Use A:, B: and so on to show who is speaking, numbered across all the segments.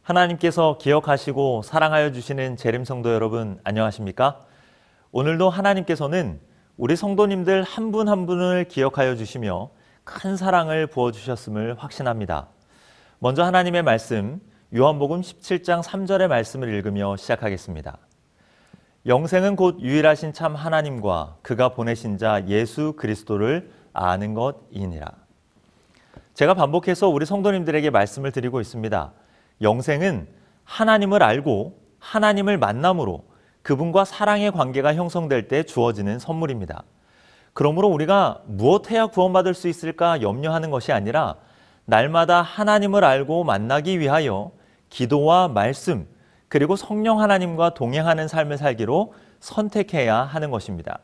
A: 하나님께서 기억하시고 사랑하여 주시는 재림 성도 여러분, 안녕하십니까? 오늘도 하나님께서는 우리 성도님들 한 분 한 분을 기억하여 주시며 큰 사랑을 부어주셨음을 확신합니다. 먼저 하나님의 말씀, 요한복음 17장 3절의 말씀을 읽으며 시작하겠습니다. 영생은 곧 유일하신 참 하나님과 그가 보내신 자 예수 그리스도를 아는 것이니라. 제가 반복해서 우리 성도님들에게 말씀을 드리고 있습니다. 영생은 하나님을 알고 하나님을 만남으로 그분과 사랑의 관계가 형성될 때 주어지는 선물입니다. 그러므로 우리가 무엇해야 구원받을 수 있을까 염려하는 것이 아니라 날마다 하나님을 알고 만나기 위하여 기도와 말씀 그리고 성령 하나님과 동행하는 삶을 살기로 선택해야 하는 것입니다.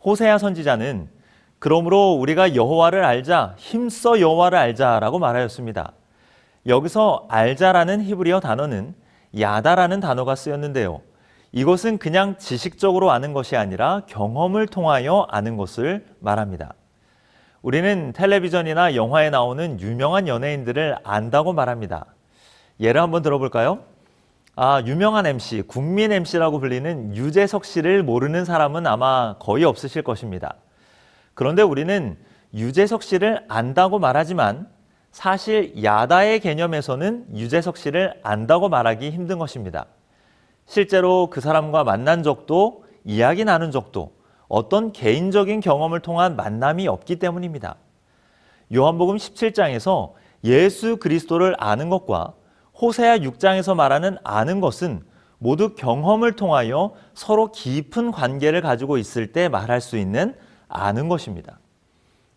A: 호세아 선지자는 그러므로 우리가 여호와를 알자, 힘써 여호와를 알자라고 말하였습니다. 여기서 알자라는 히브리어 단어는 야다라는 단어가 쓰였는데요. 이것은 그냥 지식적으로 아는 것이 아니라 경험을 통하여 아는 것을 말합니다. 우리는 텔레비전이나 영화에 나오는 유명한 연예인들을 안다고 말합니다. 예를 한번 들어볼까요? 유명한 MC, 국민 MC라고 불리는 유재석 씨를 모르는 사람은 아마 거의 없으실 것입니다. 그런데 우리는 유재석 씨를 안다고 말하지만 사실 야다의 개념에서는 유재석 씨를 안다고 말하기 힘든 것입니다. 실제로 그 사람과 만난 적도 이야기 나눈 적도 어떤 개인적인 경험을 통한 만남이 없기 때문입니다. 요한복음 17장에서 예수 그리스도를 아는 것과 호세아 6장에서 말하는 아는 것은 모두 경험을 통하여 서로 깊은 관계를 가지고 있을 때 말할 수 있는 아는 것입니다.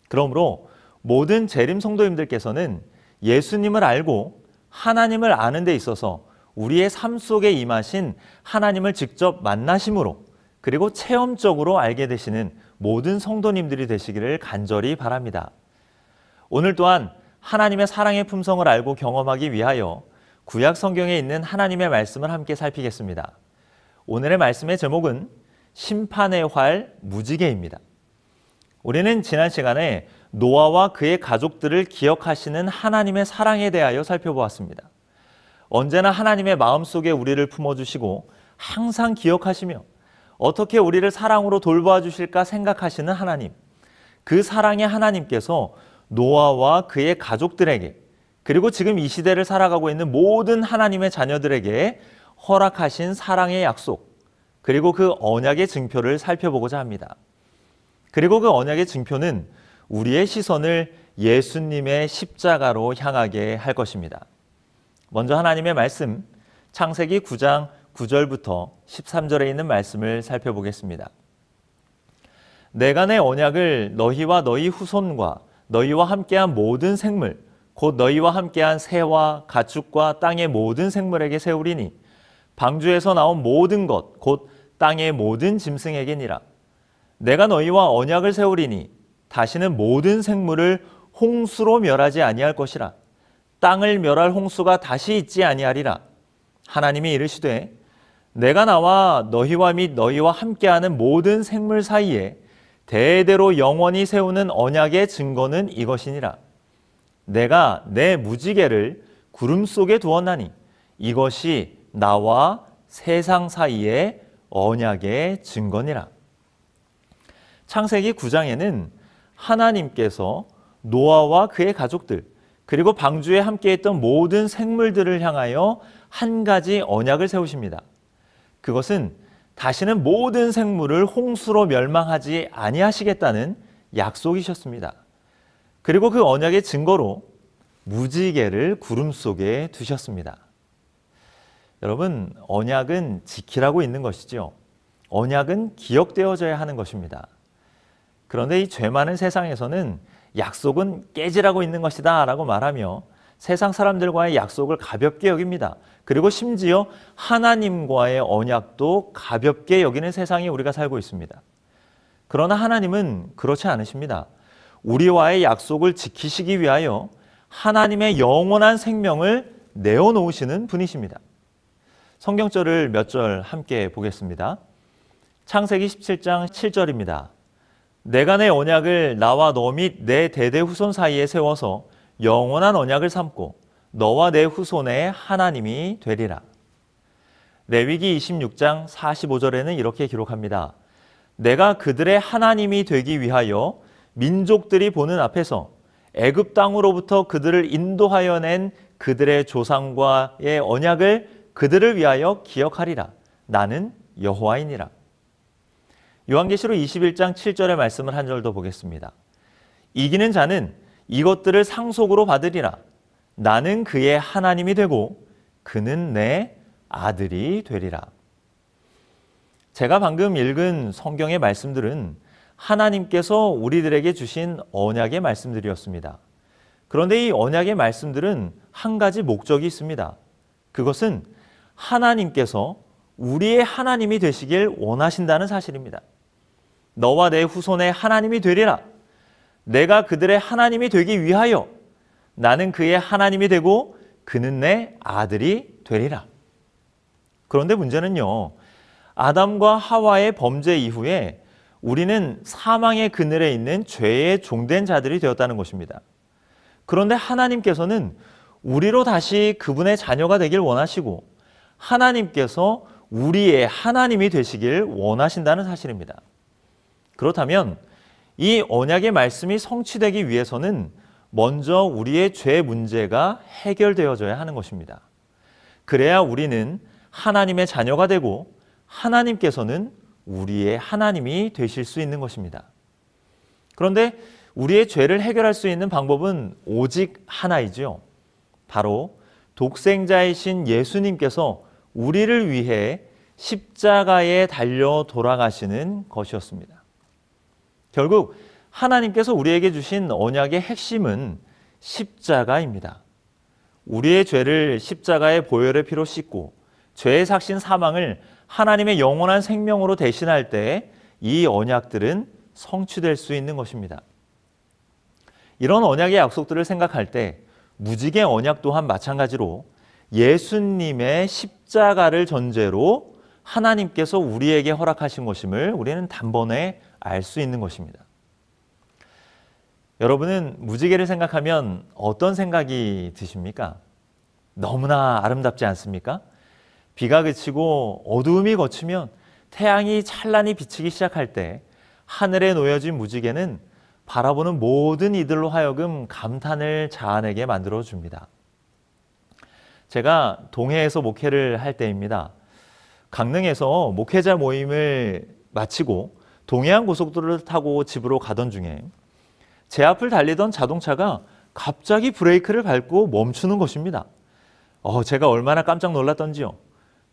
A: 그러므로 모든 재림 성도님들께서는 예수님을 알고 하나님을 아는 데 있어서 우리의 삶 속에 임하신 하나님을 직접 만나심으로 그리고 체험적으로 알게 되시는 모든 성도님들이 되시기를 간절히 바랍니다. 오늘 또한 하나님의 사랑의 품성을 알고 경험하기 위하여 구약 성경에 있는 하나님의 말씀을 함께 살피겠습니다. 오늘의 말씀의 제목은 심판의 활 무지개입니다. 우리는 지난 시간에 노아와 그의 가족들을 기억하시는 하나님의 사랑에 대하여 살펴보았습니다. 언제나 하나님의 마음속에 우리를 품어주시고 항상 기억하시며 어떻게 우리를 사랑으로 돌보아 주실까 생각하시는 하나님, 그 사랑의 하나님께서 노아와 그의 가족들에게 그리고 지금 이 시대를 살아가고 있는 모든 하나님의 자녀들에게 허락하신 사랑의 약속, 그리고 그 언약의 증표를 살펴보고자 합니다. 그리고 그 언약의 증표는 우리의 시선을 예수님의 십자가로 향하게 할 것입니다. 먼저 하나님의 말씀, 창세기 9장 9절부터 13절에 있는 말씀을 살펴보겠습니다. 내가 내 언약을 너희와 너희 후손과 너희와 함께한 모든 생물, 곧 너희와 함께한 새와 가축과 땅의 모든 생물에게 세우리니 방주에서 나온 모든 것, 곧 땅의 모든 짐승에게니라. 내가 너희와 언약을 세우리니 다시는 모든 생물을 홍수로 멸하지 아니할 것이라. 땅을 멸할 홍수가 다시 있지 아니하리라. 하나님이 이르시되 내가 나와 너희와 및 너희와 함께하는 모든 생물 사이에 대대로 영원히 세우는 언약의 증거는 이것이니라. 내가 내 무지개를 구름 속에 두었나니 이것이 나와 세상 사이의 언약의 증거니라. 창세기 9장에는 하나님께서 노아와 그의 가족들 그리고 방주에 함께했던 모든 생물들을 향하여 한 가지 언약을 세우십니다. 그것은 다시는 모든 생물을 홍수로 멸망하지 아니하시겠다는 약속이셨습니다. 그리고 그 언약의 증거로 무지개를 구름 속에 두셨습니다. 여러분, 언약은 지키라고 있는 것이죠. 언약은 기억되어져야 하는 것입니다. 그런데 이 죄 많은 세상에서는 약속은 깨지라고 있는 것이다 라고 말하며 세상 사람들과의 약속을 가볍게 여깁니다. 그리고 심지어 하나님과의 언약도 가볍게 여기는 세상에 우리가 살고 있습니다. 그러나 하나님은 그렇지 않으십니다. 우리와의 약속을 지키시기 위하여 하나님의 영원한 생명을 내어놓으시는 분이십니다. 성경절을 몇 절 함께 보겠습니다. 창세기 17장 7절입니다. 내가 내 언약을 나와 너 및 내 대대 후손 사이에 세워서 영원한 언약을 삼고 너와 내 후손의 하나님이 되리라. 레위기 26장 45절에는 이렇게 기록합니다. 내가 그들의 하나님이 되기 위하여 민족들이 보는 앞에서 애굽 땅으로부터 그들을 인도하여 낸 그들의 조상과의 언약을 그들을 위하여 기억하리라. 나는 여호와이니라. 요한계시록 21장 7절의 말씀을 한 절 더 보겠습니다. 이기는 자는 이것들을 상속으로 받으리라. 나는 그의 하나님이 되고 그는 내 아들이 되리라. 제가 방금 읽은 성경의 말씀들은 하나님께서 우리들에게 주신 언약의 말씀들이었습니다. 그런데 이 언약의 말씀들은 한 가지 목적이 있습니다. 그것은 하나님께서 우리의 하나님이 되시길 원하신다는 사실입니다. 너와 내 후손의 하나님이 되리라. 내가 그들의 하나님이 되기 위하여 나는 그의 하나님이 되고 그는 내 아들이 되리라. 그런데 문제는요, 아담과 하와의 범죄 이후에 우리는 사망의 그늘에 있는 죄의 종된 자들이 되었다는 것입니다. 그런데 하나님께서는 우리로 다시 그분의 자녀가 되길 원하시고 하나님께서 우리의 하나님이 되시길 원하신다는 사실입니다. 그렇다면 이 언약의 말씀이 성취되기 위해서는 먼저 우리의 죄 문제가 해결되어져야 하는 것입니다. 그래야 우리는 하나님의 자녀가 되고 하나님께서는 우리의 하나님이 되실 수 있는 것입니다. 그런데 우리의 죄를 해결할 수 있는 방법은 오직 하나이지요. 바로 독생자이신 예수님께서 우리를 위해 십자가에 달려 돌아가시는 것이었습니다. 결국 하나님께서 우리에게 주신 언약의 핵심은 십자가입니다. 우리의 죄를 십자가의 보혈의 피로 씻고 죄의 삭신 사망을 하나님의 영원한 생명으로 대신할 때 이 언약들은 성취될 수 있는 것입니다. 이런 언약의 약속들을 생각할 때 무지개 언약 또한 마찬가지로 예수님의 십자가를 전제로 하나님께서 우리에게 허락하신 것임을 우리는 단번에 알 수 있는 것입니다. 여러분은 무지개를 생각하면 어떤 생각이 드십니까? 너무나 아름답지 않습니까? 비가 그치고 어두움이 걷히면 태양이 찬란히 비치기 시작할 때 하늘에 놓여진 무지개는 바라보는 모든 이들로 하여금 감탄을 자아내게 만들어줍니다. 제가 동해에서 목회를 할 때입니다. 강릉에서 목회자 모임을 마치고 동해안 고속도로를 타고 집으로 가던 중에 제 앞을 달리던 자동차가 갑자기 브레이크를 밟고 멈추는 것입니다. 제가 얼마나 깜짝 놀랐던지요.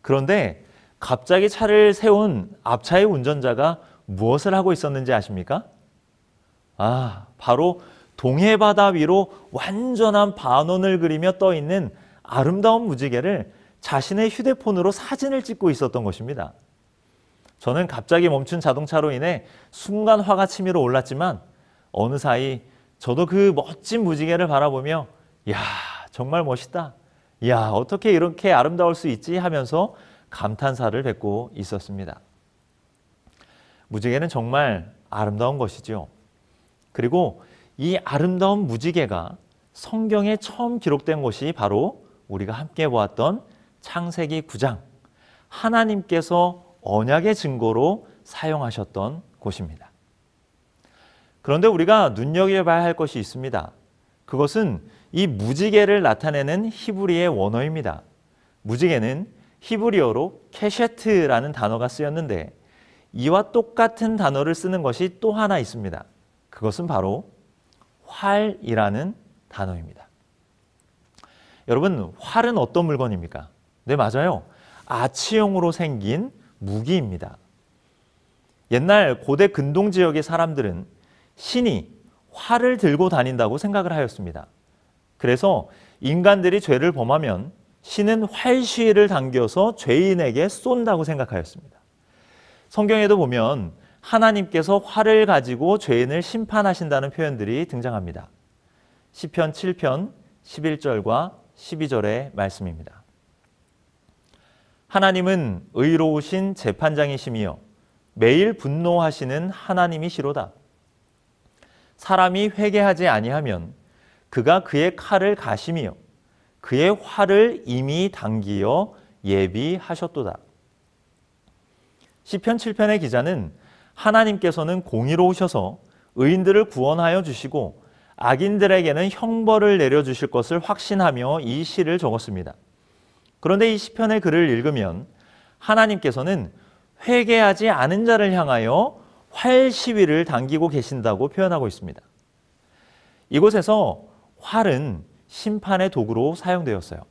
A: 그런데 갑자기 차를 세운 앞차의 운전자가 무엇을 하고 있었는지 아십니까? 바로 동해 바다 위로 완전한 반원을 그리며 떠 있는 아름다운 무지개를 자신의 휴대폰으로 사진을 찍고 있었던 것입니다. 저는 갑자기 멈춘 자동차로 인해 순간 화가 치밀어 올랐지만 어느 사이 저도 그 멋진 무지개를 바라보며 야, 정말 멋있다. 야, 어떻게 이렇게 아름다울 수 있지 하면서 감탄사를 뱉고 있었습니다. 무지개는 정말 아름다운 것이죠. 그리고 이 아름다운 무지개가 성경에 처음 기록된 것이 바로 우리가 함께 보았던 창세기 9장, 하나님께서 언약의 증거로 사용하셨던 곳입니다. 그런데 우리가 눈여겨봐야 할 것이 있습니다. 그것은 이 무지개를 나타내는 히브리의 원어입니다. 무지개는 히브리어로 케셰트라는 단어가 쓰였는데 이와 똑같은 단어를 쓰는 것이 또 하나 있습니다. 그것은 바로 활이라는 단어입니다. 여러분, 활은 어떤 물건입니까? 네, 맞아요. 아치형으로 생긴 무기입니다. 옛날 고대 근동 지역의 사람들은 신이 활을 들고 다닌다고 생각을 하였습니다. 그래서 인간들이 죄를 범하면 신은 활시위를 당겨서 죄인에게 쏜다고 생각하였습니다. 성경에도 보면 하나님께서 활을 가지고 죄인을 심판하신다는 표현들이 등장합니다. 시편 7편 11절과 12절의 말씀입니다. 하나님은 의로우신 재판장이시며 매일 분노하시는 하나님이시로다. 사람이 회개하지 아니하면 그가 그의 칼을 가시며 그의 활을 이미 당기어 예비하셨도다. 시편 7편의 기자는 하나님께서는 공의로우셔서 의인들을 구원하여 주시고 악인들에게는 형벌을 내려주실 것을 확신하며 이 시를 적었습니다. 그런데 이 시편의 글을 읽으면 하나님께서는 회개하지 않은 자를 향하여 활 시위를 당기고 계신다고 표현하고 있습니다. 이곳에서 활은 심판의 도구로 사용되었어요.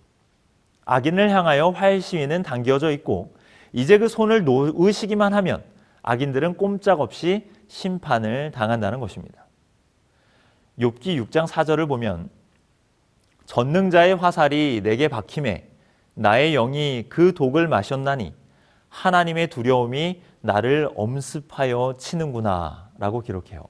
A: 악인을 향하여 활 시위는 당겨져 있고 이제 그 손을 놓으시기만 하면 악인들은 꼼짝없이 심판을 당한다는 것입니다. 욥기 6장 4절을 보면 전능자의 화살이 내게 박힘에 나의 영이 그 독을 마셨나니 하나님의 두려움이 나를 엄습하여 치는구나 라고 기록해요.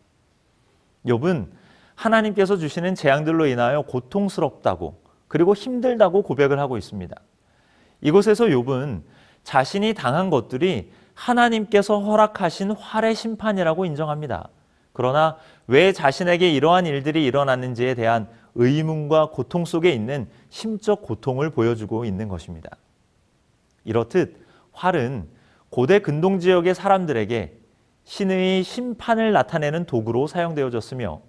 A: 욥은 하나님께서 주시는 재앙들로 인하여 고통스럽다고 그리고 힘들다고 고백을 하고 있습니다. 이곳에서 욥은 자신이 당한 것들이 하나님께서 허락하신 활의 심판이라고 인정합니다. 그러나 왜 자신에게 이러한 일들이 일어났는지에 대한 의문과 고통 속에 있는 심적 고통을 보여주고 있는 것입니다. 이렇듯 활은 고대 근동 지역의 사람들에게 신의 심판을 나타내는 도구로 사용되어졌으며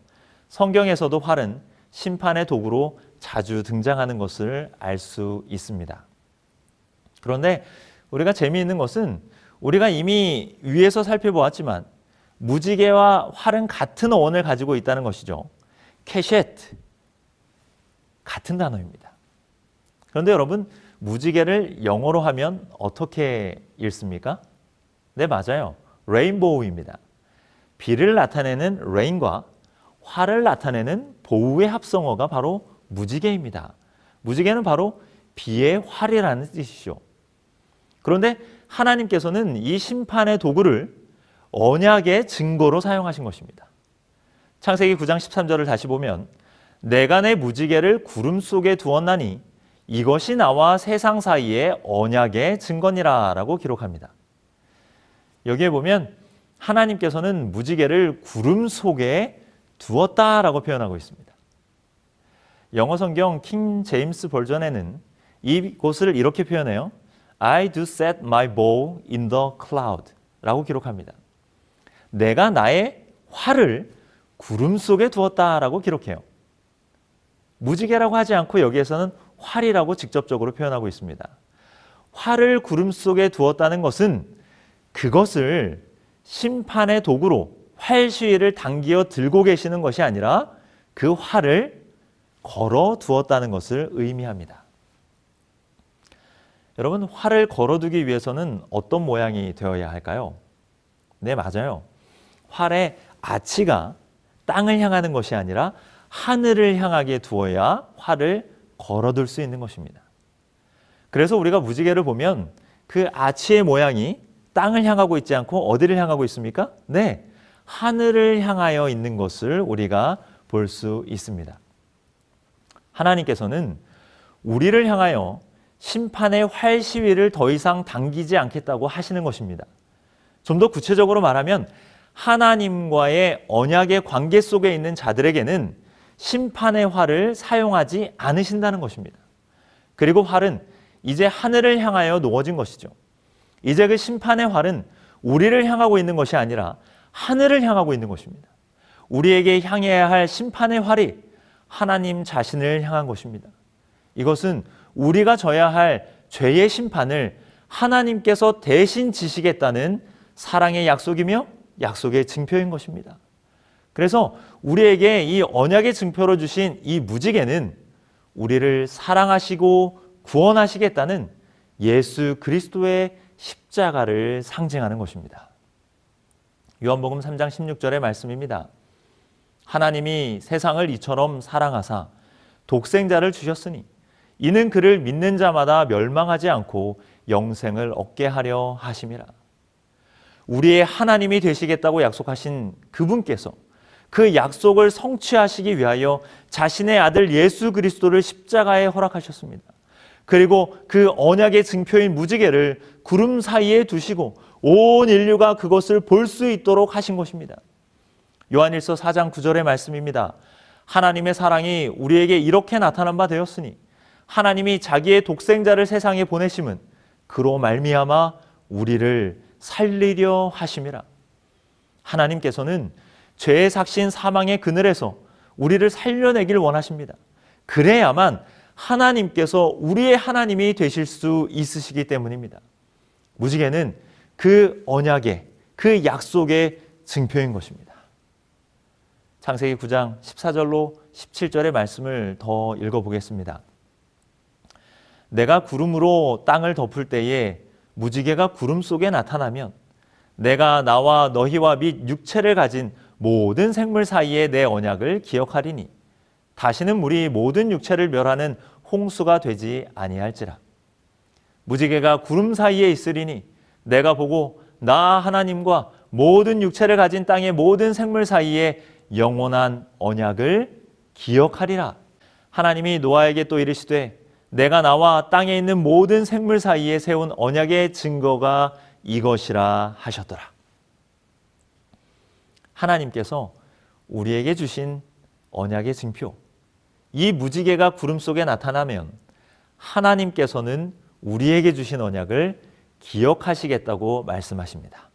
A: 성경에서도 활은 심판의 도구로 자주 등장하는 것을 알 수 있습니다. 그런데 우리가 재미있는 것은 우리가 이미 위에서 살펴보았지만 무지개와 활은 같은 어원을 가지고 있다는 것이죠. 캐셰트, 같은 단어입니다. 그런데 여러분, 무지개를 영어로 하면 어떻게 읽습니까? 네, 맞아요. 레인보우입니다. 비를 나타내는 레인과 활을 나타내는 보우의 합성어가 바로 무지개입니다. 무지개는 바로 비의 활이라는 뜻이죠. 그런데 하나님께서는 이 심판의 도구를 언약의 증거로 사용하신 것입니다. 창세기 9장 13절을 다시 보면 내가 내 무지개를 구름 속에 두었나니 이것이 나와 세상 사이의 언약의 증거니라 라고 기록합니다. 여기에 보면 하나님께서는 무지개를 구름 속에 두었다라고 표현하고 있습니다. 영어 성경 킹 제임스 버전에는 이곳을 이렇게 표현해요. I do set my bow in the cloud 라고 기록합니다. 내가 나의 활을 구름 속에 두었다라고 기록해요. 무지개라고 하지 않고 여기에서는 활이라고 직접적으로 표현하고 있습니다. 활을 구름 속에 두었다는 것은 그것을 심판의 도구로 활 시위를 당기어 들고 계시는 것이 아니라 그 활을 걸어 두었다는 것을 의미합니다. 여러분, 활을 걸어두기 위해서는 어떤 모양이 되어야 할까요? 네, 맞아요. 활의 아치가 땅을 향하는 것이 아니라 하늘을 향하게 두어야 활을 걸어둘 수 있는 것입니다. 그래서 우리가 무지개를 보면 그 아치의 모양이 땅을 향하고 있지 않고 어디를 향하고 있습니까? 네, 하늘을 향하여 있는 것을 우리가 볼 수 있습니다. 하나님께서는 우리를 향하여 심판의 활 시위를 더 이상 당기지 않겠다고 하시는 것입니다. 좀 더 구체적으로 말하면 하나님과의 언약의 관계 속에 있는 자들에게는 심판의 활을 사용하지 않으신다는 것입니다. 그리고 활은 이제 하늘을 향하여 놓아진 것이죠. 이제 그 심판의 활은 우리를 향하고 있는 것이 아니라 하늘을 향하고 있는 것입니다. 우리에게 향해야 할 심판의 활이 하나님 자신을 향한 것입니다. 이것은 우리가 져야 할 죄의 심판을 하나님께서 대신 지시겠다는 사랑의 약속이며 약속의 증표인 것입니다. 그래서 우리에게 이 언약의 증표로 주신 이 무지개는 우리를 사랑하시고 구원하시겠다는 예수 그리스도의 십자가를 상징하는 것입니다. 요한복음 3장 16절의 말씀입니다. 하나님이 세상을 이처럼 사랑하사 독생자를 주셨으니 이는 그를 믿는 자마다 멸망하지 않고 영생을 얻게 하려 하심이라. 우리의 하나님이 되시겠다고 약속하신 그분께서 그 약속을 성취하시기 위하여 자신의 아들 예수 그리스도를 십자가에 허락하셨습니다. 그리고 그 언약의 증표인 무지개를 구름 사이에 두시고 온 인류가 그것을 볼 수 있도록 하신 것입니다. 요한일서 4장 9절의 말씀입니다. 하나님의 사랑이 우리에게 이렇게 나타난 바 되었으니 하나님이 자기의 독생자를 세상에 보내심은 그로 말미암아 우리를 살리려 하심이라. 하나님께서는 죄의 삭신 사망의 그늘에서 우리를 살려내길 원하십니다. 그래야만 하나님께서 우리의 하나님이 되실 수 있으시기 때문입니다. 무지개는 그 언약의, 그 약속의 증표인 것입니다. 창세기 9장 14절로 17절의 말씀을 더 읽어보겠습니다. 내가 구름으로 땅을 덮을 때에 무지개가 구름 속에 나타나면 내가 나와 너희와 및 육체를 가진 모든 생물 사이에 내 언약을 기억하리니 다시는 물이 모든 육체를 멸하는 홍수가 되지 아니할지라. 무지개가 구름 사이에 있으리니 내가 보고 나 하나님과 모든 육체를 가진 땅의 모든 생물 사이에 영원한 언약을 기억하리라. 하나님이 노아에게 또 이르시되 내가 나와 땅에 있는 모든 생물 사이에 세운 언약의 증거가 이것이라 하셨더라. 하나님께서 우리에게 주신 언약의 증표, 이 무지개가 구름 속에 나타나면 하나님께서는 우리에게 주신 언약을 기억하시겠다고 말씀하십니다.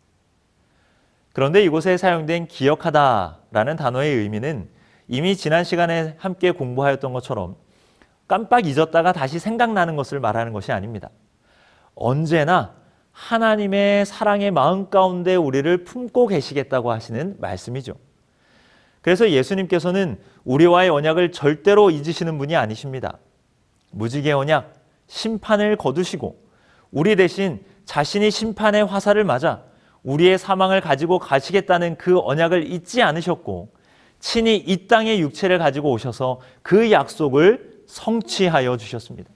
A: 그런데 이곳에 사용된 기억하다라는 단어의 의미는 이미 지난 시간에 함께 공부하였던 것처럼 깜빡 잊었다가 다시 생각나는 것을 말하는 것이 아닙니다. 언제나 하나님의 사랑의 마음 가운데 우리를 품고 계시겠다고 하시는 말씀이죠. 그래서 예수님께서는 우리와의 언약을 절대로 잊으시는 분이 아니십니다. 무지개 언약, 심판을 거두시고 우리 대신 자신이 심판의 화살을 맞아 우리의 사망을 가지고 가시겠다는 그 언약을 잊지 않으셨고 친히 이 땅의 육체를 가지고 오셔서 그 약속을 성취하여 주셨습니다.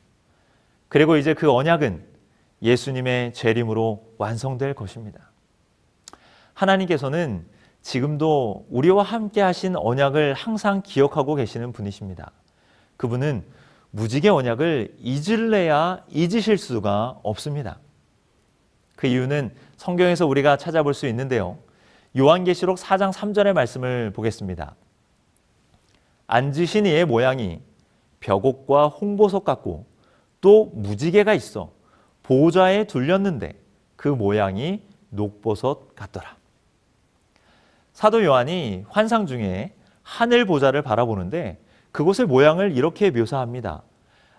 A: 그리고 이제 그 언약은 예수님의 재림으로 완성될 것입니다. 하나님께서는 지금도 우리와 함께 하신 언약을 항상 기억하고 계시는 분이십니다. 그분은 무지개 언약을 잊을래야 잊으실 수가 없습니다. 그 이유는 성경에서 우리가 찾아볼 수 있는데요. 요한계시록 4장 3절의 말씀을 보겠습니다. 앉으신 이의 모양이 벽옥과 홍보석 같고 또 무지개가 있어 보좌에 둘렸는데 그 모양이 녹보석 같더라. 사도 요한이 환상 중에 하늘 보좌를 바라보는데 그곳의 모양을 이렇게 묘사합니다.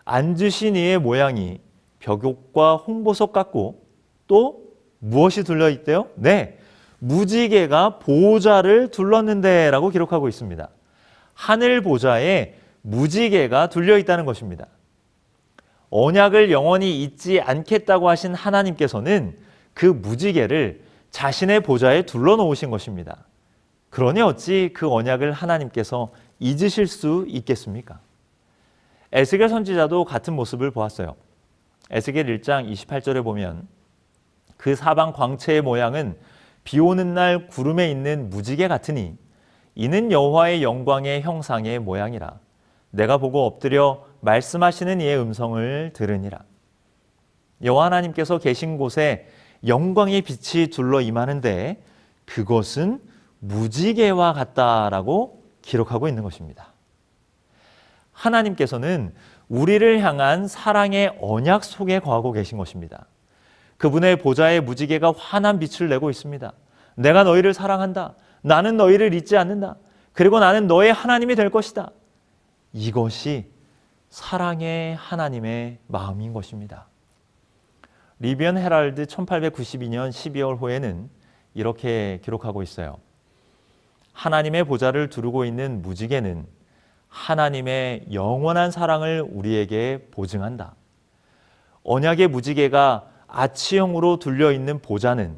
A: 앉으신 이의 모양이 벽옥과 홍보석 같고 또 무엇이 둘러 있대요? 네, 무지개가 보좌를 둘렀는데 라고 기록하고 있습니다. 하늘 보좌에 무지개가 둘려 있다는 것입니다. 언약을 영원히 잊지 않겠다고 하신 하나님께서는 그 무지개를 자신의 보좌에 둘러 놓으신 것입니다. 그러니 어찌 그 언약을 하나님께서 잊으실 수 있겠습니까? 에스겔 선지자도 같은 모습을 보았어요. 에스겔 1장 28절에 보면 그 사방 광채의 모양은 비 오는 날 구름에 있는 무지개 같으니 이는 여호와의 영광의 형상의 모양이라. 내가 보고 엎드려 말씀하시는 이의 음성을 들으니라. 여호와 하나님께서 계신 곳에 영광의 빛이 둘러 임하는데 그것은 무지개와 같다라고 기록하고 있는 것입니다. 하나님께서는 우리를 향한 사랑의 언약 속에 거하고 계신 것입니다. 그분의 보좌에 무지개가 환한 빛을 내고 있습니다. 내가 너희를 사랑한다. 나는 너희를 잊지 않는다. 그리고 나는 너의 하나님이 될 것이다. 이것이 사랑의 하나님의 마음인 것입니다. 리비언 헤럴드 1892년 12월 호에는 이렇게 기록하고 있어요. 하나님의 보좌를 두르고 있는 무지개는 하나님의 영원한 사랑을 우리에게 보증한다. 언약의 무지개가 아치형으로 둘려있는 보좌는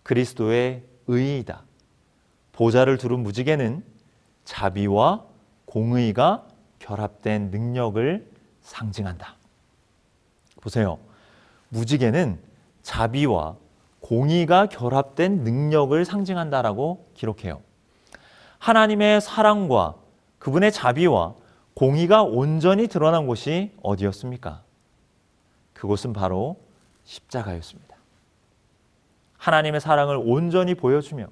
A: 그리스도의 의이다. 보좌를 두른 무지개는 자비와 공의가 결합된 능력을 상징한다. 보세요. 무지개는 자비와 공의가 결합된 능력을 상징한다라고 기록해요. 하나님의 사랑과 그분의 자비와 공의가 온전히 드러난 곳이 어디였습니까? 그곳은 바로 십자가였습니다. 하나님의 사랑을 온전히 보여주며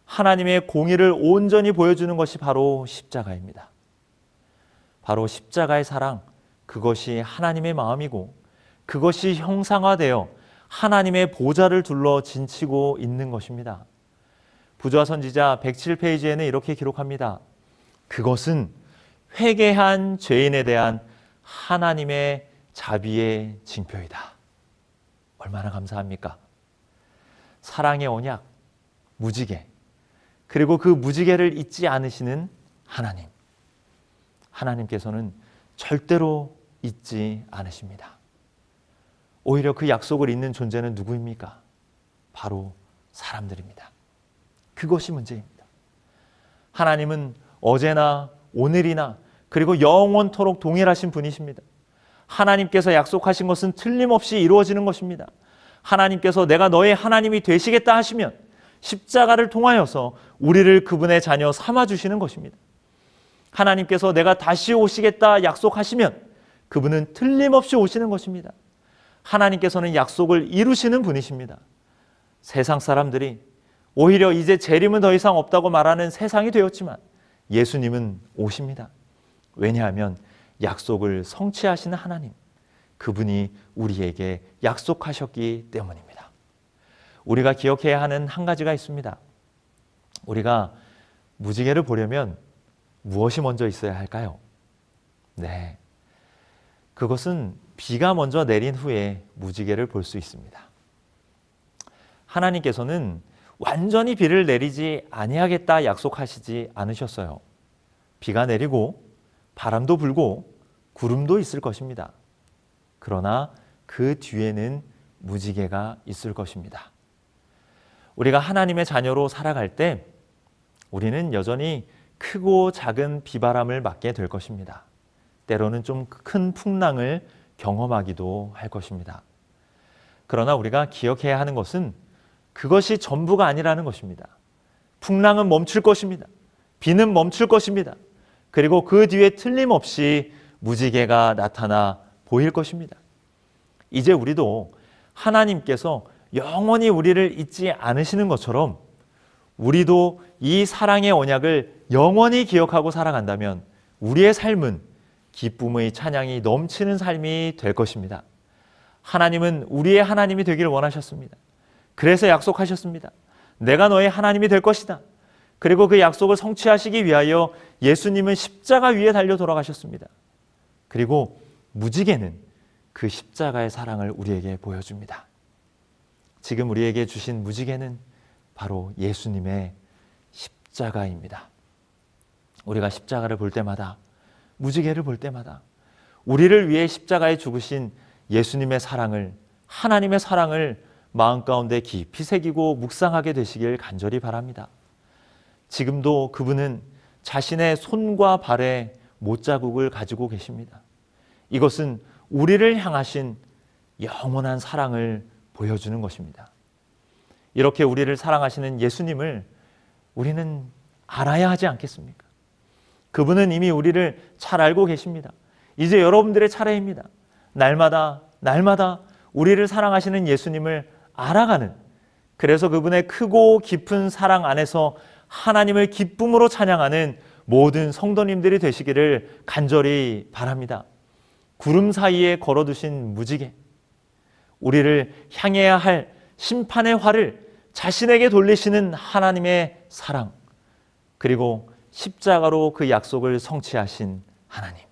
A: 하나님의 공의를 온전히 보여주는 것이 바로 십자가입니다. 바로 십자가의 사랑, 그것이 하나님의 마음이고 그것이 형상화되어 하나님의 보좌를 둘러 진치고 있는 것입니다. 부조화 선지자 107페이지에는 이렇게 기록합니다. 그것은 회개한 죄인에 대한 하나님의 자비의 징표이다. 얼마나 감사합니까? 사랑의 언약, 무지개, 그리고 그 무지개를 잊지 않으시는 하나님. 하나님께서는 절대로 잊지 않으십니다. 오히려 그 약속을 잊는 존재는 누구입니까? 바로 사람들입니다. 그것이 문제입니다. 하나님은 어제나 오늘이나 그리고 영원토록 동일하신 분이십니다. 하나님께서 약속하신 것은 틀림없이 이루어지는 것입니다. 하나님께서 내가 너의 하나님이 되시겠다 하시면 십자가를 통하여서 우리를 그분의 자녀 삼아주시는 것입니다. 하나님께서 내가 다시 오시겠다 약속하시면 그분은 틀림없이 오시는 것입니다. 하나님께서는 약속을 이루시는 분이십니다. 세상 사람들이 오히려 이제 재림은 더 이상 없다고 말하는 세상이 되었지만 예수님은 오십니다. 왜냐하면 약속을 성취하시는 하나님, 그분이 우리에게 약속하셨기 때문입니다. 우리가 기억해야 하는 한 가지가 있습니다. 우리가 무지개를 보려면 무엇이 먼저 있어야 할까요? 네, 그것은 비가 먼저 내린 후에 무지개를 볼 수 있습니다. 하나님께서는 완전히 비를 내리지 아니하겠다 약속하시지 않으셨어요. 비가 내리고 바람도 불고 구름도 있을 것입니다. 그러나 그 뒤에는 무지개가 있을 것입니다. 우리가 하나님의 자녀로 살아갈 때 우리는 여전히 크고 작은 비바람을 맞게 될 것입니다. 때로는 좀 큰 풍랑을 경험하기도 할 것입니다. 그러나 우리가 기억해야 하는 것은 그것이 전부가 아니라는 것입니다. 풍랑은 멈출 것입니다. 비는 멈출 것입니다. 그리고 그 뒤에 틀림없이 무지개가 나타나 보일 것입니다. 이제 우리도 하나님께서 영원히 우리를 잊지 않으시는 것처럼 우리도 이 사랑의 언약을 영원히 기억하고 살아간다면 우리의 삶은 기쁨의 찬양이 넘치는 삶이 될 것입니다. 하나님은 우리의 하나님이 되기를 원하셨습니다. 그래서 약속하셨습니다. 내가 너의 하나님이 될 것이다. 그리고 그 약속을 성취하시기 위하여 예수님은 십자가 위에 달려 돌아가셨습니다. 그리고 무지개는 그 십자가의 사랑을 우리에게 보여줍니다. 지금 우리에게 주신 무지개는 바로 예수님의 십자가입니다. 우리가 십자가를 볼 때마다, 무지개를 볼 때마다 우리를 위해 십자가에 죽으신 예수님의 사랑을, 하나님의 사랑을 마음 가운데 깊이 새기고 묵상하게 되시길 간절히 바랍니다. 지금도 그분은 자신의 손과 발에 못자국을 가지고 계십니다. 이것은 우리를 향하신 영원한 사랑을 보여주는 것입니다. 이렇게 우리를 사랑하시는 예수님을 우리는 알아야 하지 않겠습니까? 그분은 이미 우리를 잘 알고 계십니다. 이제 여러분들의 차례입니다. 날마다 우리를 사랑하시는 예수님을 알아가는, 그래서 그분의 크고 깊은 사랑 안에서 하나님을 기쁨으로 찬양하는 모든 성도님들이 되시기를 간절히 바랍니다. 구름 사이에 걸어두신 무지개, 우리를 향해야 할 심판의 활을 자신에게 돌리시는 하나님의 사랑, 그리고 십자가로 그 약속을 성취하신 하나님,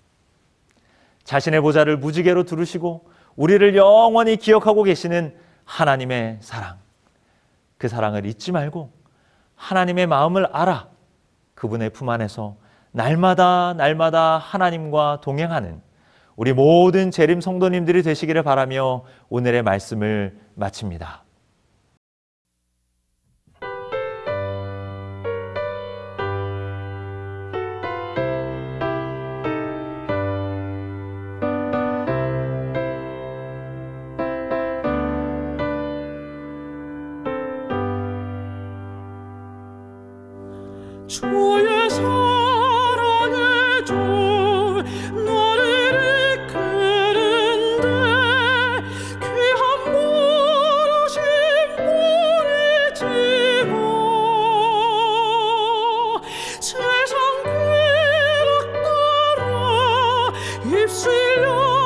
A: 자신의 보좌를 무지개로 두르시고 우리를 영원히 기억하고 계시는 하나님의 사랑, 그 사랑을 잊지 말고 하나님의 마음을 알아 그분의 품 안에서 날마다 하나님과 동행하는 우리 모든 재림 성도님들이 되시기를 바라며 오늘의 말씀을 마칩니다.
B: 주의 사랑의 종 너를 이끄는데 귀한 부르심 뿌리치고 세상 쾌락 따라 입술려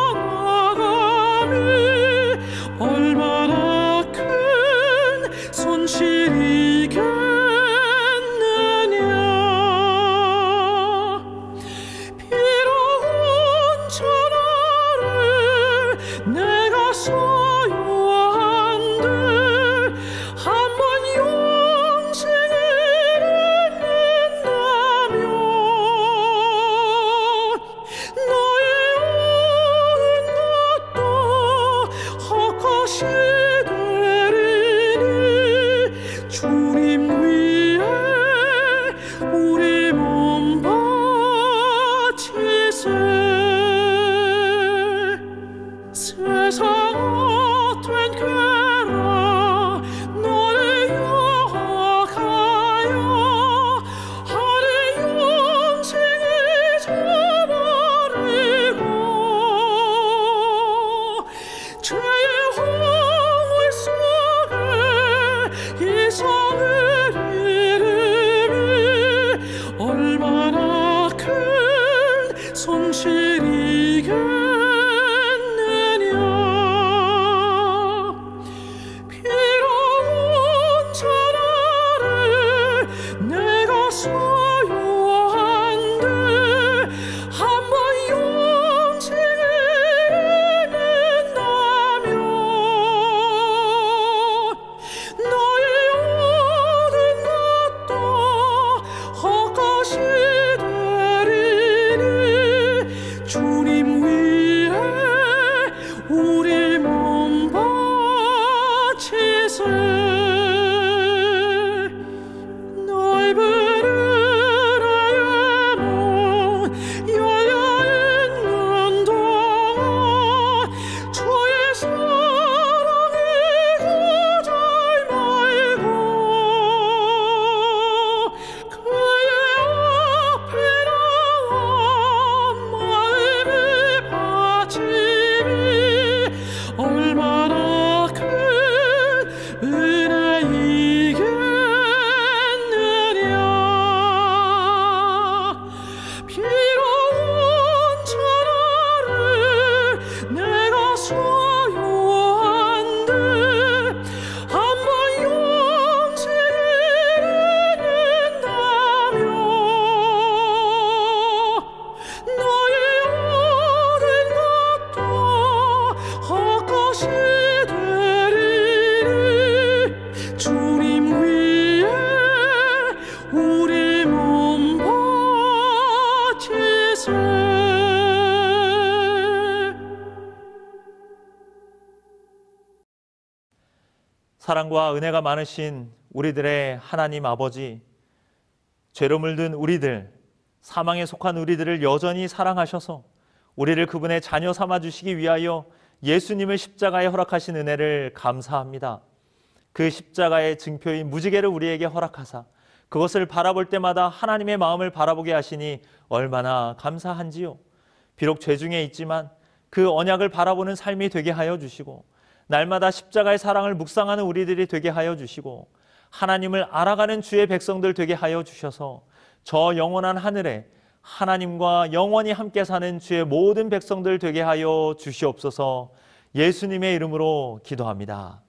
B: 손실이겠느냐. 비로운 천하를 내가 소유한데 한번 영생을 잃는다면 너의 모든 것도 헛것이 되리니 주님 위에 우리 몸 바치세. 넓은 은혜의 문 열려있는 동안 주의 사랑이 거절 말고 그의 앞에 나와 마음을 바치니 얼마나 큰 은혜이겠느냐. 비로운 천하를 내가 소유한데 한번 영생을 잃는다면 너의 모든 것도 헛것이 되리니 주님 위에 우리 몸 바치세.
A: 사랑과 은혜가 많으신 우리들의 하나님 아버지, 죄로 물든 우리들, 사망에 속한 우리들을 여전히 사랑하셔서 우리를 그분의 자녀 삼아 주시기 위하여 예수님을 십자가에 허락하신 은혜를 감사합니다. 그 십자가의 증표인 무지개를 우리에게 허락하사 그것을 바라볼 때마다 하나님의 마음을 바라보게 하시니 얼마나 감사한지요. 비록 죄 중에 있지만 그 언약을 바라보는 삶이 되게 하여 주시고 날마다 십자가의 사랑을 묵상하는 우리들이 되게 하여 주시고 하나님을 알아가는 주의 백성들 되게 하여 주셔서 저 영원한 하늘에 하나님과 영원히 함께 사는 주의 모든 백성들 되게 하여 주시옵소서. 예수님의 이름으로 기도합니다.